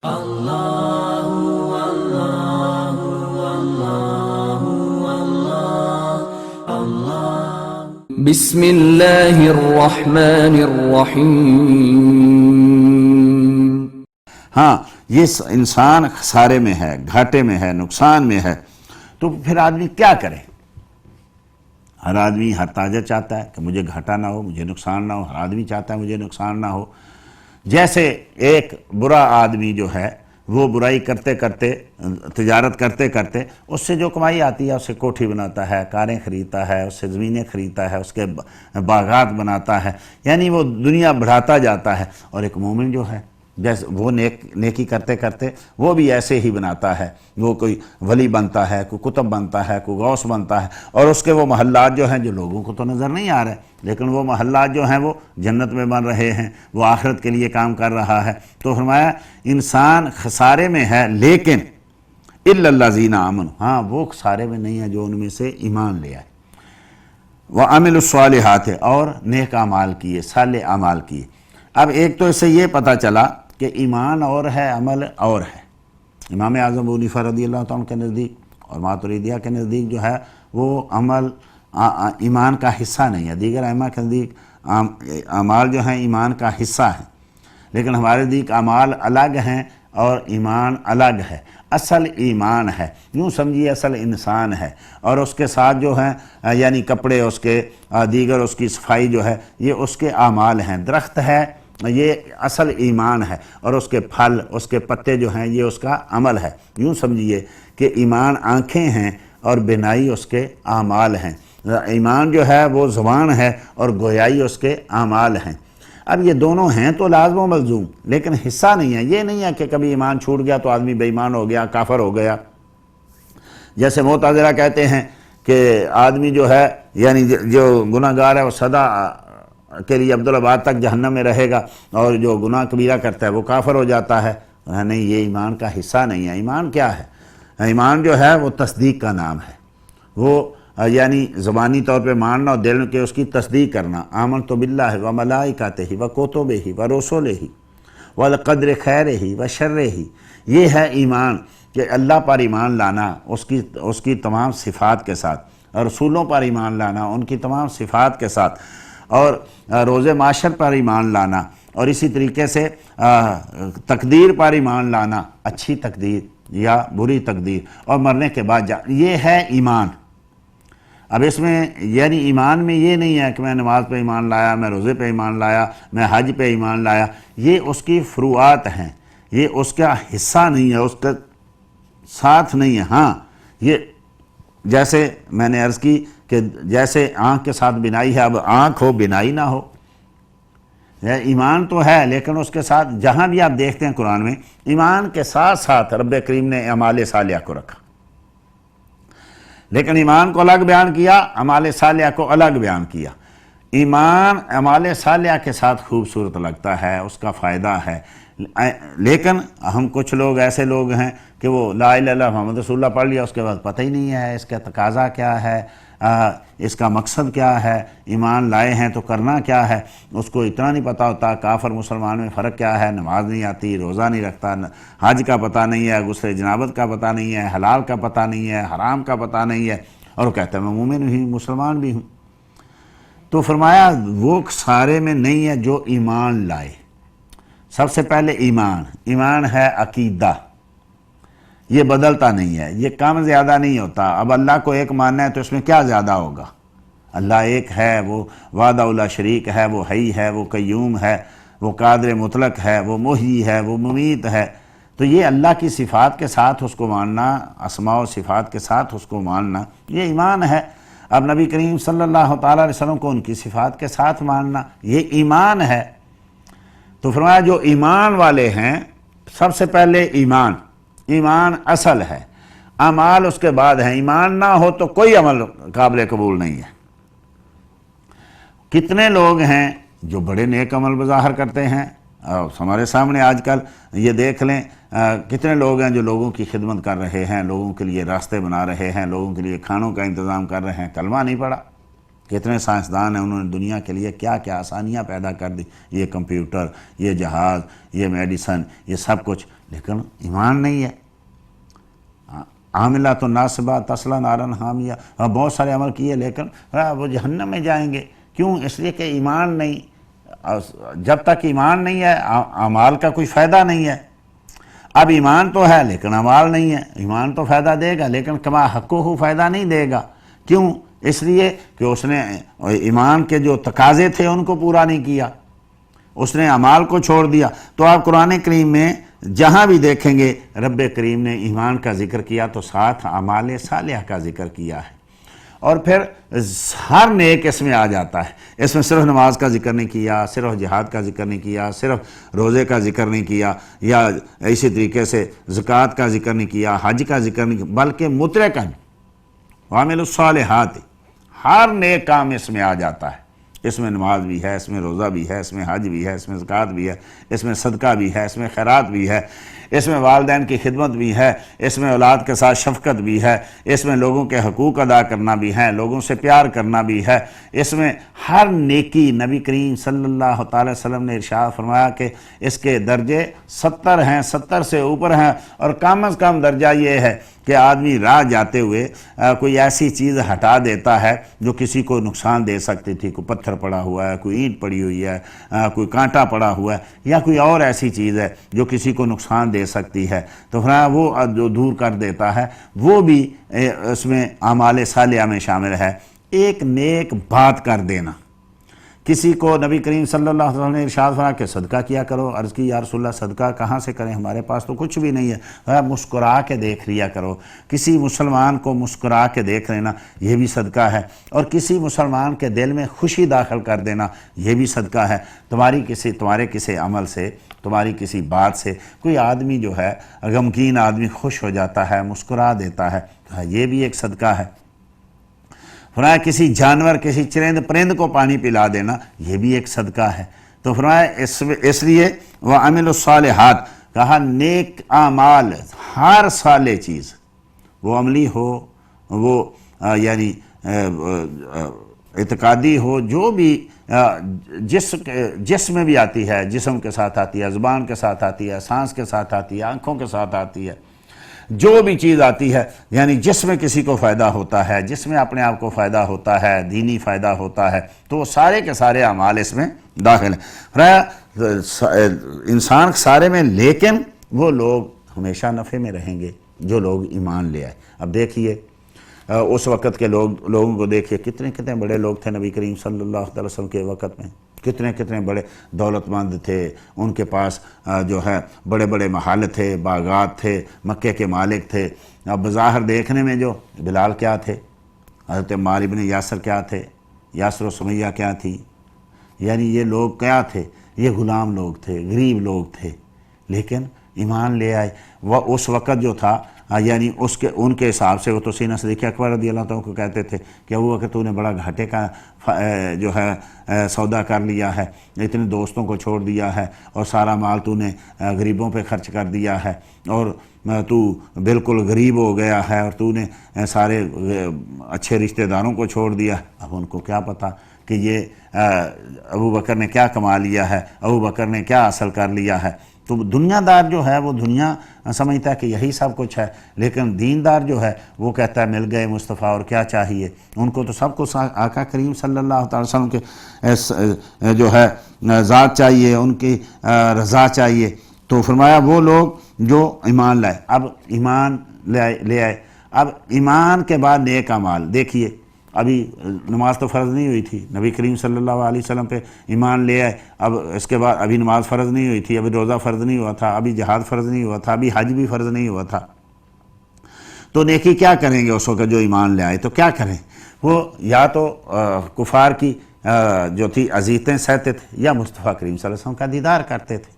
بسم اللہ الرحمن الرحیم۔ ہاں، یہ انسان خسارے میں ہے، گھاٹے میں ہے، نقصان میں ہے، تو پھر آدمی کیا کرے؟ ہر آدمی ہر تاجر چاہتا ہے کہ مجھے گھاٹا نہ ہو، مجھے نقصان نہ ہو، ہر آدمی چاہتا ہے مجھے نقصان نہ ہو۔ جیسے ایک برا آدمی جو ہے وہ برائی کرتے کرتے، تجارت کرتے کرتے اس سے جو کمائی آتی ہے اس سے کوٹھی بناتا ہے، کاریں خریدتا ہے، اس سے زمینیں خریدتا ہے، اس کے باغات بناتا ہے، یعنی وہ دنیا بڑھاتا جاتا ہے۔ اور ایک مومن جو ہے جیسے وہ نیکی کرتے کرتے وہ بھی ایسے ہی بناتا ہے، وہ کوئی ولی بنتا ہے، کوئی قطب بنتا ہے، کوئی غوث بنتا ہے، اور اس کے وہ محلات جو ہیں جو لوگوں کو تو نظر نہیں آ رہے، لیکن وہ محلات جو ہیں وہ جنت میں بن رہے ہیں، وہ آخرت کے لیے کام کر رہا ہے۔ تو فرمایا انسان خسارے میں ہے، لیکن الا الذین آمنوا، ہاں وہ خسارے میں نہیں ہے جو ان میں سے ایمان لے آئے، وعملوا الصالحات، اور نیک اعمال کیے، صالح اعمال کیے۔ اب ایک تو اس سے یہ پتہ چلا کہ ایمان اور ہے، عمل اور ہے۔ امام اعظم ابو حنیفہ رضی اللہ تعالیٰ عنہ کے نزدیک اور ماتریدیہ کے نزدیک جو ہے وہ عمل ایمان کا حصہ نہیں ہے، دیگر ائمہ کے نزدیک اعمال جو ہیں ایمان کا حصہ ہیں، لیکن ہمارے نزدیک اعمال الگ ہیں اور ایمان الگ ہے۔ اصل ایمان ہے، یوں سمجھیے اصل انسان ہے، اور اس کے ساتھ جو ہیں یعنی کپڑے اس کے، دیگر اس کی صفائی جو ہے یہ اس کے اعمال ہیں۔ درخت ہے یہ اصل ایمان ہے، اور اس کے پھل، اس کے پتے جو ہیں یہ اس کا عمل ہے۔ یوں سمجھیے کہ ایمان آنکھیں ہیں اور بینائی اس کے اعمال ہیں۔ ایمان جو ہے وہ زبان ہے اور گویائی اس کے اعمال ہیں۔ اب یہ دونوں ہیں تو لازم و ملزوم، لیکن حصہ نہیں ہے۔ یہ نہیں ہے کہ کبھی ایمان چھوٹ گیا تو آدمی بے ایمان ہو گیا، کافر ہو گیا۔ جیسے معتزلہ کہتے ہیں کہ آدمی جو ہے یعنی جو گناہ گار ہے وہ سدا کے لیے عبدالآباد تک جہنم میں رہے گا، اور جو گناہ کبیرہ کرتا ہے وہ کافر ہو جاتا ہے۔ نہیں، یہ ایمان کا حصہ نہیں ہے۔ ایمان کیا ہے؟ ایمان جو ہے وہ تصدیق کا نام ہے، وہ یعنی زبانی طور پہ ماننا اور دل کے اس کی تصدیق کرنا۔ آمنت باللہ وملائکتہ وکتبہ ورسلہ والقدر خیرہ وشرہ، یہ ہے ایمان، کہ اللہ پر ایمان لانا اس کی تمام صفات کے ساتھ، اور رسولوں پر ایمان لانا ان کی تمام صفات کے ساتھ، اور روز محشر پر ایمان لانا، اور اسی طریقے سے تقدیر پر ایمان لانا، اچھی تقدیر یا بری تقدیر، اور مرنے کے بعد یہ ہے ایمان۔ اب اس میں یعنی ایمان میں یہ نہیں ہے کہ میں نماز پہ ایمان لایا، میں روزے پہ ایمان لایا، میں حج پہ ایمان لایا، یہ اس کی فروعات ہیں، یہ اس کا حصہ نہیں ہے، اس کا ساتھ نہیں ہے۔ ہاں، یہ جیسے میں نے عرض کی کہ جیسے آنکھ کے ساتھ بینائی ہے، اب آنکھ ہو بینائی نہ ہو، ایمان تو ہے، لیکن اس کے ساتھ جہاں بھی آپ دیکھتے ہیں قرآن میں ایمان کے ساتھ ساتھ رب کریم نے اعمال صالحہ کو رکھا، لیکن ایمان کو الگ بیان کیا، اعمال صالحہ کو الگ بیان کیا۔ ایمان اعمال صالحہ کے ساتھ خوبصورت لگتا ہے، اس کا فائدہ ہے، لیکن ہم کچھ لوگ ایسے لوگ ہیں کہ وہ لا الہ الا اللہ محمد رسول اللہ پڑھ لیا، اس کے بعد پتہ ہی نہیں ہے اس کا تقاضا کیا ہے، اس کا مقصد کیا ہے، ایمان لائے ہیں تو کرنا کیا ہے، اس کو اتنا نہیں پتہ ہوتا کافر مسلمان میں فرق کیا ہے، نماز نہیں آتی، روزہ نہیں رکھتا، حج کا پتہ نہیں ہے، غسل جنابت کا پتہ نہیں ہے، حلال کا پتہ نہیں ہے، حرام کا پتہ نہیں ہے، اور وہ کہتا ہے میں مومن بھی ہوں، مسلمان بھی ہوں۔ تو فرمایا وہ خسارے میں نہیں ہے جو ایمان لائے۔ سب سے پہلے ایمان ہے عقیدہ، یہ بدلتا نہیں ہے، یہ کم زیادہ نہیں ہوتا۔ اب اللہ کو ایک ماننا ہے تو اس میں کیا زیادہ ہوگا؟ اللہ ایک ہے، وہ وحدہ لا شریک ہے، وہ حی ہے، وہ قیوم ہے، وہ قادر مطلق ہے، وہ محیی ہے، وہ ممیت ہے۔ تو یہ اللہ کی صفات کے ساتھ اس کو ماننا، اسماء و صفات کے ساتھ اس کو ماننا، یہ ایمان ہے۔ اب نبی کریم صلی اللہ تعالیٰ علیہ وسلم کو ان کی صفات کے ساتھ ماننا، یہ ایمان ہے۔ تو فرمایا جو ایمان والے ہیں، سب سے پہلے ایمان اصل ہے، اعمال اس کے بعد ہیں۔ ایمان نہ ہو تو کوئی عمل قابل قبول نہیں ہے۔ کتنے لوگ ہیں جو بڑے نیک عمل بظاہر کرتے ہیں، ہمارے سامنے آج کل یہ دیکھ لیں کتنے لوگ ہیں جو لوگوں کی خدمت کر رہے ہیں، لوگوں کے لیے راستے بنا رہے ہیں، لوگوں کے لیے کھانوں کا انتظام کر رہے ہیں، کلمہ نہیں پڑھا۔ کتنے سائنسدان ہیں، انہوں نے دنیا کے لیے کیا کیا آسانیاں پیدا کر دی، یہ کمپیوٹر، یہ جہاز، یہ میڈیسن، یہ سب کچھ، لیکن ایمان نہیں ہے. عاملہ تو ناصبہ تصلیٰ نارن حامیہ، بہت سارے عمل کیے لیکن وہ جہنم میں جائیں گے. کیوں؟ اس لیے کہ ایمان نہیں. جب تک ایمان نہیں ہے اعمال کا کوئی فائدہ نہیں ہے. اب ایمان تو ہے لیکن اعمال نہیں ہے. ایمان تو فائدہ دے گا لیکن کما حقہ فائدہ نہیں دے گا. کیوں؟ اس لیے کہ اس نے ایمان کے جو تقاضے تھے ان کو پورا نہیں کیا، اس نے اعمال کو چھوڑ دیا. تو آپ قرآن کریم میں جہاں بھی دیکھیں گے رب کریم نے ایمان کا ذکر کیا تو ساتھ اعمال صالحہ کا ذکر کیا ہے. اور پھر ہر نیک اس میں آ جاتا ہے. اس میں صرف نماز کا ذکر نہیں کیا، صرف جہاد کا ذکر نہیں کیا، صرف روزے کا ذکر نہیں کیا، یا اسی طریقے سے زکوٰۃ کا ذکر نہیں کیا، حج کا ذکر نہیں کیا، بلکہ مطلقاً وعملوا الصالحات، ہر نیک کام اس میں آ جاتا ہے. اس میں نماز بھی ہے، اس میں روزہ بھی ہے، اس میں حج بھی ہے، اس میں زکوٰۃ بھی ہے، اس میں صدقہ بھی ہے، اس میں خیرات بھی ہے، اس میں والدین کی خدمت بھی ہے، اس میں اولاد کے ساتھ شفقت بھی ہے، اس میں لوگوں کے حقوق ادا کرنا بھی ہے، لوگوں سے پیار کرنا بھی ہے. اس میں ہر نیکی نبی کریم صلی اللہ تعالی وسلم نے ارشاد فرمایا کہ اس کے درجے 70 ہیں، 70 سے اوپر ہیں. اور کم از کم درجہ یہ ہے کہ آدمی راہ جاتے ہوئے کوئی ایسی چیز ہٹا دیتا ہے جو کسی کو نقصان دے سکتی تھی. کوئی پتھر پڑا ہوا ہے، کوئی اینٹ پڑی ہوئی ہے، کوئی کانٹا پڑا ہوا ہے، یا کوئی اور ایسی چیز ہے جو کسی کو نقصان دے سکتی ہے، تو فرمایا وہ جو دور کر دیتا ہے وہ بھی اس میں اعمال صالحہ میں شامل ہے. ایک نیک بات کر دینا. کسی کو نبی کریم صلی اللہ علیہ وسلم نے ارشاد فرمایا کہ صدقہ کیا کرو. عرض کی یا رسول اللہ صدقہ کہاں سے کریں، ہمارے پاس تو کچھ بھی نہیں ہے. مسکرا کے دیکھ لیا کرو. کسی مسلمان کو مسکرا کے دیکھ لینا یہ بھی صدقہ ہے. اور کسی مسلمان کے دل میں خوشی داخل کر دینا یہ بھی صدقہ ہے. تمہارے کسی عمل سے، تمہاری کسی بات سے کوئی آدمی جو ہے غمگین آدمی خوش ہو جاتا ہے، مسکرا دیتا ہے، یہ بھی ایک صدقہ ہے. فرمایا کسی جانور، کسی چرند پرند کو پانی پلا دینا یہ بھی ایک صدقہ ہے. تو فرمایا اس لیے وَعَمِلُوا الصَّالِحَاتِ کہا نیک اعمال، ہر صالح چیز وہ عملی ہو، وہ یعنی اعتقادی ہو، جو بھی جسم میں بھی آتی ہے، جسم کے ساتھ آتی ہے، زبان کے ساتھ آتی ہے، سانس کے ساتھ آتی ہے، آنکھوں کے ساتھ آتی ہے، جو بھی چیز آتی ہے یعنی جس میں کسی کو فائدہ ہوتا ہے، جس میں اپنے آپ کو فائدہ ہوتا ہے، دینی فائدہ ہوتا ہے، تو وہ سارے کے سارے اعمال اس میں داخل ہیں. انسان سارے میں، لیکن وہ لوگ ہمیشہ نفع میں رہیں گے جو لوگ ایمان لے آئے. اب دیکھیے اس وقت کے لوگوں کو دیکھیے، کتنے بڑے لوگ تھے نبی کریم صلی اللہ علیہ وسلم کے وقت میں، کتنے بڑے دولت مند تھے. ان کے پاس جو ہے بڑے بڑے محل تھے، باغات تھے، مکے کے مالک تھے. اب بظاہر دیکھنے میں جو بلال کیا تھے، حضرت عمار ابن یاسر کیا تھے، یاسر و سمیہ کیا تھی، یعنی یہ لوگ کیا تھے؟ یہ غلام لوگ تھے، غریب لوگ تھے، لیکن ایمان لے آئے. وہ اس وقت جو تھا یعنی ان کے حساب سے وہ تو سینہ صدیق اکبر رضی اللہ عنہ کو کہتے تھے کہ ابو بکر تو نے بڑا گھاٹے کا جو ہے سودا کر لیا ہے، اتنے دوستوں کو چھوڑ دیا ہے، اور سارا مال تو نے غریبوں پہ خرچ کر دیا ہے، اور تو بالکل غریب ہو گیا ہے، اور تو نے سارے اچھے رشتہ داروں کو چھوڑ دیا. اب ان کو کیا پتہ کہ یہ ابو بکر نے کیا کما لیا ہے، ابو بکر نے کیا حاصل کر لیا ہے. تو دنیا دار جو ہے وہ دنیا سمجھتا ہے کہ یہی سب کچھ ہے، لیکن دیندار جو ہے وہ کہتا ہے مل گئے مصطفیٰ اور کیا چاہیے. ان کو تو سب کچھ آقا کریم صلی اللہ تعالی وسلم کے جو ہے ذات چاہیے، ان کی رضا چاہیے. تو فرمایا وہ لوگ جو ایمان لائے. اب ایمان لے آئے. اب ایمان کے بعد نیک اعمال. دیکھیے ابھی نماز تو فرض نہیں ہوئی تھی، نبی کریم صلی اللہ علیہ وسلم پہ ایمان لے آئے. اب اس کے بعد ابھی نماز فرض نہیں ہوئی تھی، ابھی روزہ فرض نہیں ہوا تھا، ابھی جہاد فرض نہیں ہوا تھا، ابھی حج بھی فرض نہیں ہوا تھا. تو نیکی کیا کریں گے اس وقت جو ایمان لے آئے؟ تو کیا کریں؟ وہ یا تو کفار کی جو تھی اذیتیں سہتے تھے، یا مصطفیٰ کریم صلی اللہ علیہ وسلم کا دیدار کرتے تھے.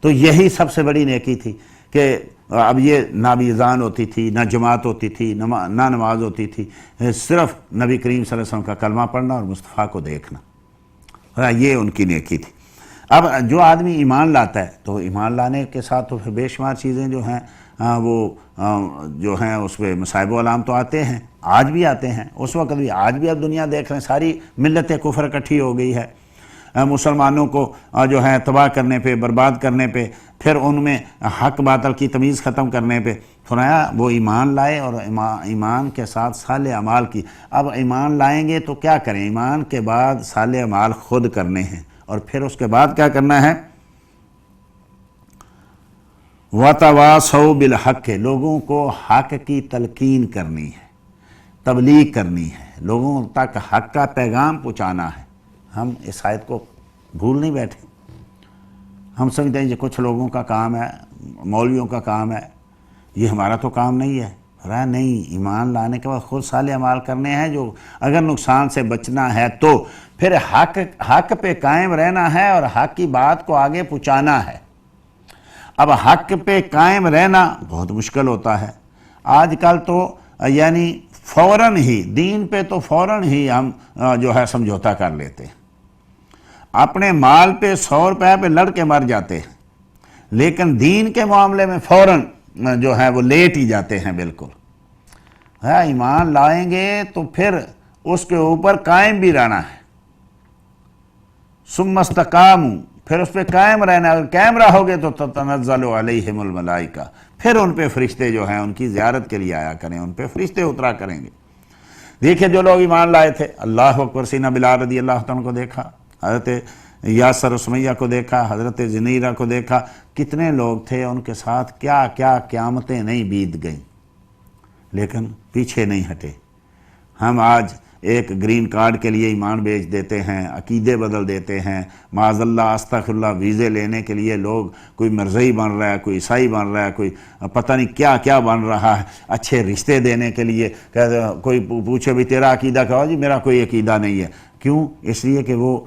تو یہی سب سے بڑی نیکی تھی کہ اب یہ نہ اذان ہوتی تھی، نہ جماعت ہوتی تھی، نہ نماز ہوتی تھی، صرف نبی کریم صلی اللہ علیہ وسلم کا کلمہ پڑھنا اور مصطفیٰ کو دیکھنا، یہ ان کی نیکی تھی. اب جو آدمی ایمان لاتا ہے تو ایمان لانے کے ساتھ تو پھر بے شمار چیزیں جو ہیں وہ جو ہیں اس پہ مصائب و علام تو آتے ہیں، آج بھی آتے ہیں، اس وقت بھی، آج بھی. اب دنیا دیکھ رہے ہیں ساری ملت کفر اکٹھی ہو گئی ہے مسلمانوں کو جو ہے تباہ کرنے پہ، برباد کرنے پہ. پھر ان میں حق باطل کی تمیز ختم کرنے پہ فرمایا وہ ایمان لائے اور ایمان کے ساتھ صالح اعمال کی۔ اب ایمان لائیں گے تو کیا کریں؟ ایمان کے بعد صالح اعمال خود کرنے ہیں، اور پھر اس کے بعد کیا کرنا ہے؟ وَتَوَاصَوْا بِالْحَقِّ، لوگوں کو حق کی تلقین کرنی ہے، تبلیغ کرنی ہے، لوگوں تک حق کا پیغام پہنچانا ہے۔ ہم اس آیت کو بھول نہیں بیٹھے۔ ہم سمجھتے ہیں یہ کچھ لوگوں کا کام ہے، مولویوں کا کام ہے، یہ ہمارا تو کام نہیں ہے۔ نہیں، ایمان لانے کے بعد خود صالح اعمال کرنے ہیں، جو اگر نقصان سے بچنا ہے تو پھر حق پہ قائم رہنا ہے اور حق کی بات کو آگے پہنچانا ہے۔ اب حق پہ قائم رہنا بہت مشکل ہوتا ہے آج کل، تو یعنی فوراً ہی دین پہ تو فوراً ہی ہم جو ہے سمجھوتا کر لیتے ہیں، اپنے مال پہ 100 روپے پہ لڑ کے مر جاتے ہیں، لیکن دین کے معاملے میں فوراً جو ہے وہ لیٹ ہی جاتے ہیں بالکل۔ ایمان لائیں گے تو پھر اس کے اوپر قائم بھی رہنا ہے، ثم استقاموا، پھر اس پہ قائم رہنا۔ اگر قائم رہو گے تو تنزل علیہم الملائکہ، پھر ان پہ فرشتے جو ہیں ان کی زیارت کے لیے آیا کریں، ان پہ فرشتے اترا کریں گے۔ دیکھیں جو لوگ ایمان لائے تھے، اللہ اکبر، سیدنا بلال رضی اللہ عنہ کو دیکھا، حضرت یاسر سمیہ کو دیکھا، حضرت زنیرہ کو دیکھا، کتنے لوگ تھے، ان کے ساتھ کیا کیا قیامتیں نہیں بیت گئیں، لیکن پیچھے نہیں ہٹے۔ ہم آج ایک گرین کارڈ کے لیے ایمان بیچ دیتے ہیں، عقیدے بدل دیتے ہیں، معاذ اللہ استغفر اللہ، ویزے لینے کے لیے لوگ، کوئی مرزئی بن رہا ہے، کوئی عیسائی بن رہا ہے، کوئی پتہ نہیں کیا کیا بن رہا ہے، اچھے رشتے دینے کے لیے کوئی پوچھے بھی تیرا عقیدہ کہو، جی میرا کوئی عقیدہ نہیں ہے۔ کیوں؟ اس لیے کہ وہ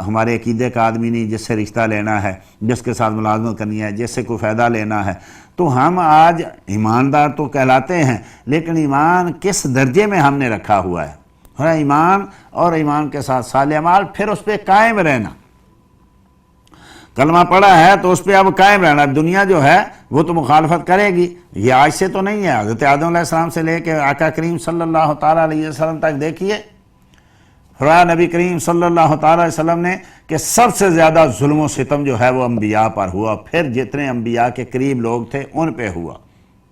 ہمارے عقیدے کا آدمی نہیں، جس سے رشتہ لینا ہے، جس کے ساتھ ملازمت کرنی ہے، جس سے کوئی فائدہ لینا ہے۔ تو ہم آج ایماندار تو کہلاتے ہیں، لیکن ایمان کس درجے میں ہم نے رکھا ہوا ہے؟ ایمان اور ایمان کے ساتھ صالح اعمال، پھر اس پہ قائم رہنا۔ کلمہ پڑھا ہے تو اس پہ اب قائم رہنا۔ دنیا جو ہے وہ تو مخالفت کرے گی، یہ آج سے تو نہیں ہے، حضرت آدم علیہ السلام سے لے کے آقا کریم صلی اللہ تعالیٰ علیہ وسلم تک دیکھیے، نبی کریم صلی اللہ تعالیٰ علیہ وسلم نے کہ سب سے زیادہ ظلم و ستم جو ہے وہ انبیاء پر ہوا، پھر جتنے انبیاء کے قریب لوگ تھے ان پہ ہوا۔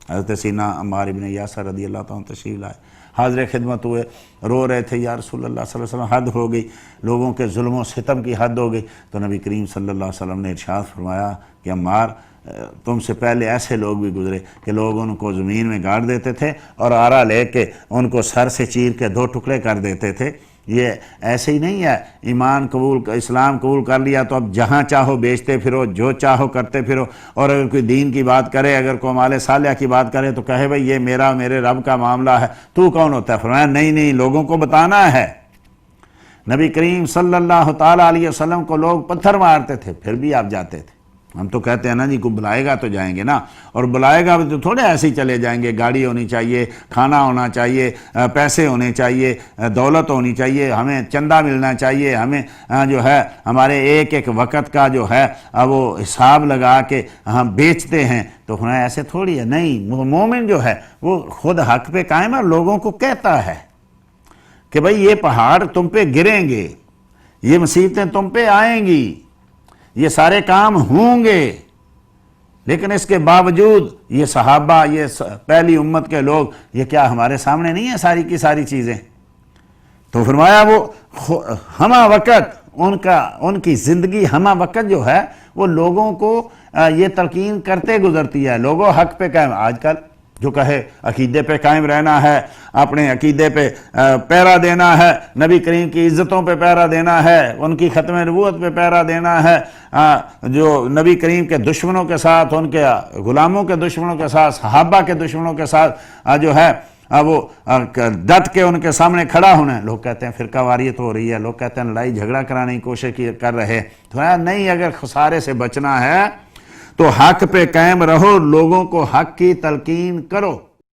حضرت سیدنا عمار بن یاسر رضی اللہ عنہ تشریف لائے، حاضر خدمت ہوئے، رو رہے تھے، یا رسول اللہ صلی اللہ علیہ وسلم حد ہو گئی، لوگوں کے ظلم و ستم کی حد ہو گئی۔ تو نبی کریم صلی اللہ علیہ وسلم نے ارشاد فرمایا کہ عمار، تم سے پہلے ایسے لوگ بھی گزرے کہ لوگ ان کو زمین میں گاڑ دیتے تھے اور آرا لے کے ان کو سر سے چیر کے 2 ٹکڑے کر دیتے تھے۔ یہ ایسے ہی نہیں ہے، ایمان قبول، اسلام قبول کر لیا تو اب جہاں چاہو بیچتے پھرو، جو چاہو کرتے پھرو، اور اگر کوئی دین کی بات کرے، اگر کوئی اعمال صالحہ کی بات کرے تو کہے بھئی یہ میرا میرے رب کا معاملہ ہے، تو کون ہوتا ہے؟ فرمایا نہیں، لوگوں کو بتانا ہے۔ نبی کریم صلی اللہ تعالیٰ علیہ وسلم کو لوگ پتھر مارتے تھے، پھر بھی آپ جاتے تھے۔ ہم تو کہتے ہیں نا جی، کوئی بلائے گا تو جائیں گے نا، اور بلائے گا تو تھوڑے ایسے ہی چلے جائیں گے، گاڑی ہونی چاہیے، کھانا ہونا چاہیے، پیسے ہونے چاہیے، دولت ہونی چاہیے، ہمیں چندہ ملنا چاہیے، ہمیں جو ہے ہمارے ایک ایک وقت کا جو ہے وہ حساب لگا کے ہم بیچتے ہیں۔ تو ہمیں ایسے تھوڑی ہے، نہیں، مومن جو ہے وہ خود حق پہ قائم ہے، لوگوں کو کہتا ہے کہ بھئی یہ پہاڑ تم پہ گریں گے، یہ مصیبتیں تم پہ آئیں گی، یہ سارے کام ہوں گے، لیکن اس کے باوجود یہ صحابہ، یہ پہلی امت کے لوگ، یہ کیا ہمارے سامنے نہیں ہے ساری کی ساری چیزیں؟ تو فرمایا وہ ہمہ وقت ان کی زندگی ہمہ وقت جو ہے وہ لوگوں کو یہ تلقین کرتے گزرتی ہے، لوگوں حق پہ قائم۔ آج کل جو کہے عقیدے پہ قائم رہنا ہے، اپنے عقیدے پہ پیرا دینا ہے، نبی کریم کی عزتوں پہ پیرا دینا ہے، ان کی ختم نبوت پہ پیرا دینا ہے، جو نبی کریم کے دشمنوں کے ساتھ، ان کے غلاموں کے دشمنوں کے ساتھ، صحابہ کے دشمنوں کے ساتھ جو ہے وہ ڈٹ کے ان کے سامنے کھڑا ہونا ہے۔ لوگ کہتے ہیں فرقہ واریت ہو رہی ہے، لوگ کہتے ہیں لڑائی جھگڑا کرانے کی کوشش کر رہے، تو نہیں، اگر خسارے سے بچنا ہے تو حق پہ قائم رہو، لوگوں کو حق کی تلقین کرو۔